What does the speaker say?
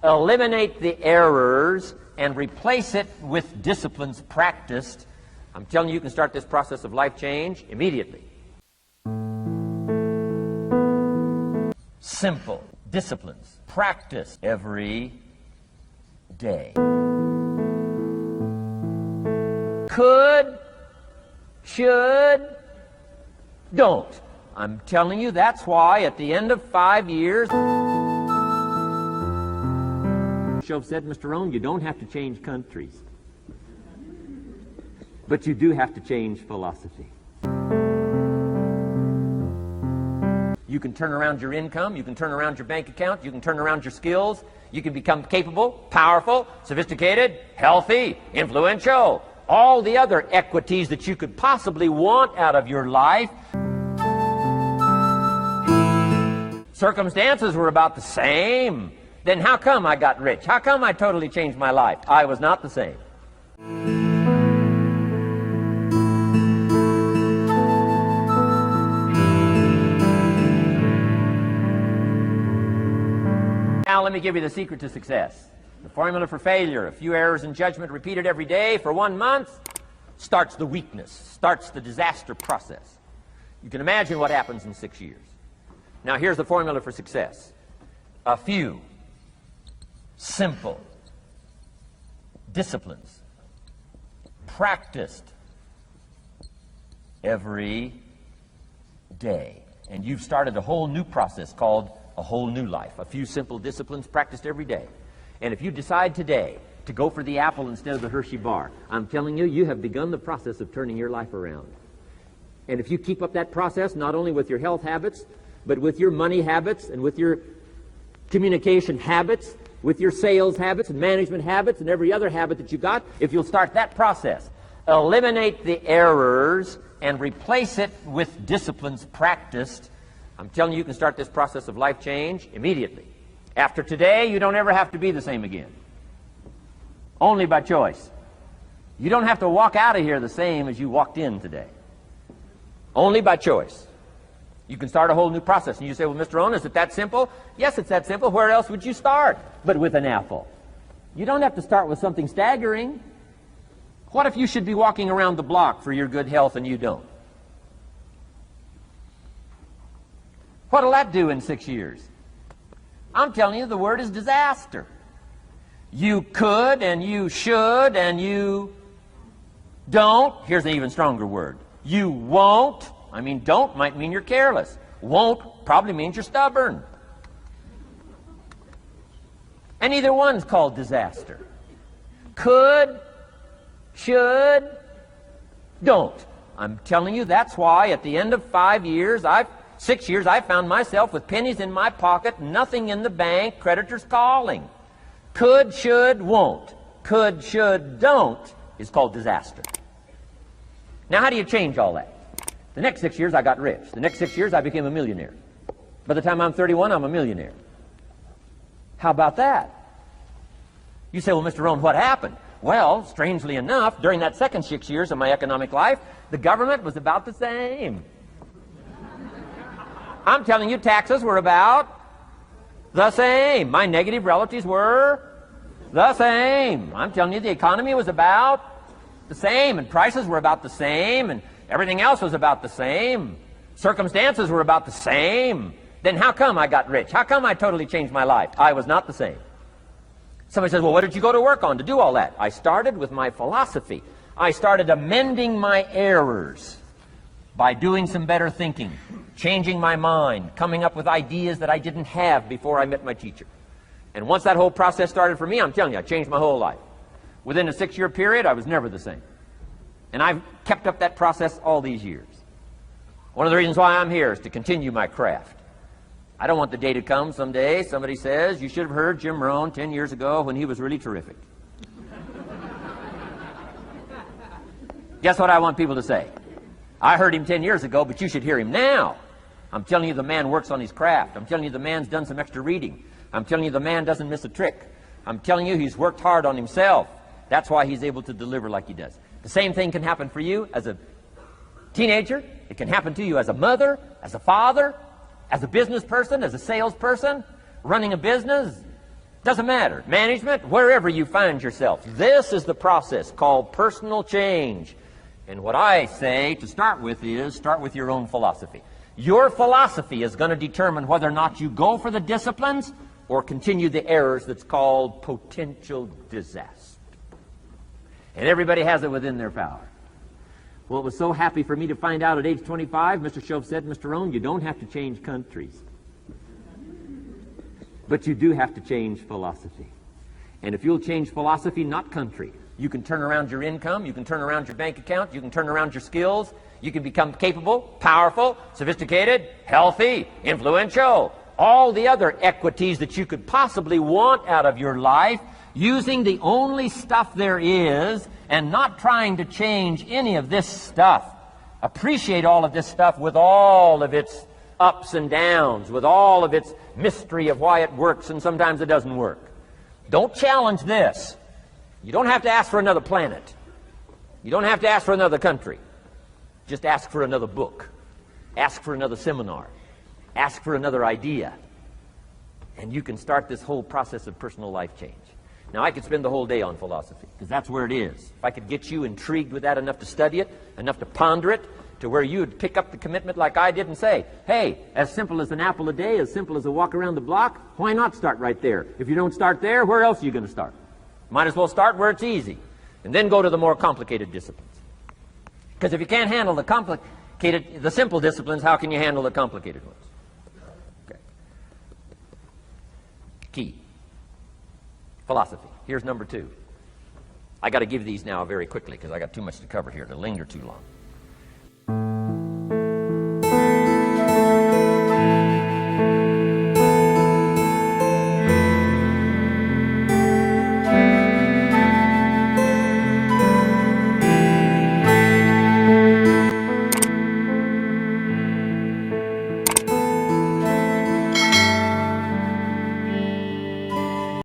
eliminate the errors, and replace it with disciplines practiced, I'm telling you, you can start this process of life change immediately. Simple disciplines practiced every day. Could, should, don't. I'm telling you, that's why at the end of 5 years, Shoaff said, Mr. Rohn, you don't have to change countries, but you do have to change philosophy. You can turn around your income, you can turn around your bank account, you can turn around your skills, you can become capable, powerful, sophisticated, healthy, influential, all the other equities that you could possibly want out of your life. Circumstances were about the same. Then how come I got rich? How come I totally changed my life? I was not the same. Now let me give you the secret to success. The formula for failure: a few errors in judgment repeated every day for 1 month starts the weakness, starts the disaster process. You can imagine what happens in 6 years. Now here's the formula for success. A few simple disciplines practiced every day. And you've started a whole new process called a whole new life. A few simple disciplines practiced every day. And if you decide today to go for the apple instead of the Hershey bar, I'm telling you, you have begun the process of turning your life around. And if you keep up that process, not only with your health habits, but with your money habits and with your communication habits, with your sales habits and management habits and every other habit that you've got, if you'll start that process, eliminate the errors and replace it with disciplines practiced, I'm telling you, you can start this process of life change immediately. After today, you don't ever have to be the same again. Only by choice. You don't have to walk out of here the same as you walked in today. Only by choice. You can start a whole new process. And you say, well, Mr. Rohn, is it that simple? Yes, it's that simple. Where else would you start but with an apple? You don't have to start with something staggering. What if you should be walking around the block for your good health and you don't? What'll that do in 6 years? I'm telling you, the word is disaster. You could and you should and you don't. Here's an even stronger word. You won't. I mean, don't might mean you're careless. Won't probably means you're stubborn. And either one's called disaster. Could, should, don't. I'm telling you, that's why at the end of 6 years, I found myself with pennies in my pocket, nothing in the bank, creditors calling. Could, should, won't. Could, should, don't is called disaster. Now, how do you change all that? The next 6 years, I got rich. The next 6 years, I became a millionaire. By the time I'm 31, I'm a millionaire. How about that? You say, well, Mr. Rohn, what happened? Well, strangely enough, during that second 6 years of my economic life, the government was about the same. I'm telling you, taxes were about the same. My negative relatives were the same. I'm telling you, the economy was about the same, and prices were about the same, and everything else was about the same. Circumstances were about the same. Then how come I got rich? How come I totally changed my life? I was not the same. Somebody says, well, what did you go to work on to do all that? I started with my philosophy. I started amending my errors by doing some better thinking, changing my mind, coming up with ideas that I didn't have before I met my teacher. And once that whole process started for me, I'm telling you, I changed my whole life. Within a 6-year period, I was never the same. And I've kept up that process all these years. One of the reasons why I'm here is to continue my craft. I don't want the day to come someday somebody says, you should have heard Jim Rohn 10 years ago when he was really terrific. Guess what I want people to say? I heard him 10 years ago, but you should hear him now. I'm telling you, the man works on his craft. I'm telling you, the man's done some extra reading. I'm telling you, the man doesn't miss a trick. I'm telling you, he's worked hard on himself. That's why he's able to deliver like he does. The same thing can happen for you as a teenager. It can happen to you as a mother, as a father, as a business person, as a salesperson, running a business. Doesn't matter. Management, wherever you find yourself. This is the process called personal change. And what I say to start with is, start with your own philosophy. Your philosophy is going to determine whether or not you go for the disciplines or continue the errors that's called potential disaster. And everybody has it within their power. Well, it was so happy for me to find out at age 25, Mr. Shove said, Mr. Rohn, you don't have to change countries. But you do have to change philosophy. And if you'll change philosophy, not country, you can turn around your income, you can turn around your bank account, you can turn around your skills, you can become capable, powerful, sophisticated, healthy, influential, all the other equities that you could possibly want out of your life, using the only stuff there is and not trying to change any of this stuff. Appreciate all of this stuff with all of its ups and downs, with all of its mystery of why it works and sometimes it doesn't work. Don't challenge this. You don't have to ask for another planet. You don't have to ask for another country. Just ask for another book. Ask for another seminar. Ask for another idea. And you can start this whole process of personal life change. Now, I could spend the whole day on philosophy, because that's where it is. If I could get you intrigued with that enough to study it, enough to ponder it, to where you would pick up the commitment like I did and say, hey, as simple as an apple a day, as simple as a walk around the block, why not start right there? If you don't start there, where else are you going to start? Might as well start where it's easy, and then go to the more complicated disciplines. Because if you can't handle the simple disciplines, how can you handle the complicated ones? Okay. Key. Philosophy. Here's number 2. I got to give these now very quickly because I got too much to cover here to linger too long.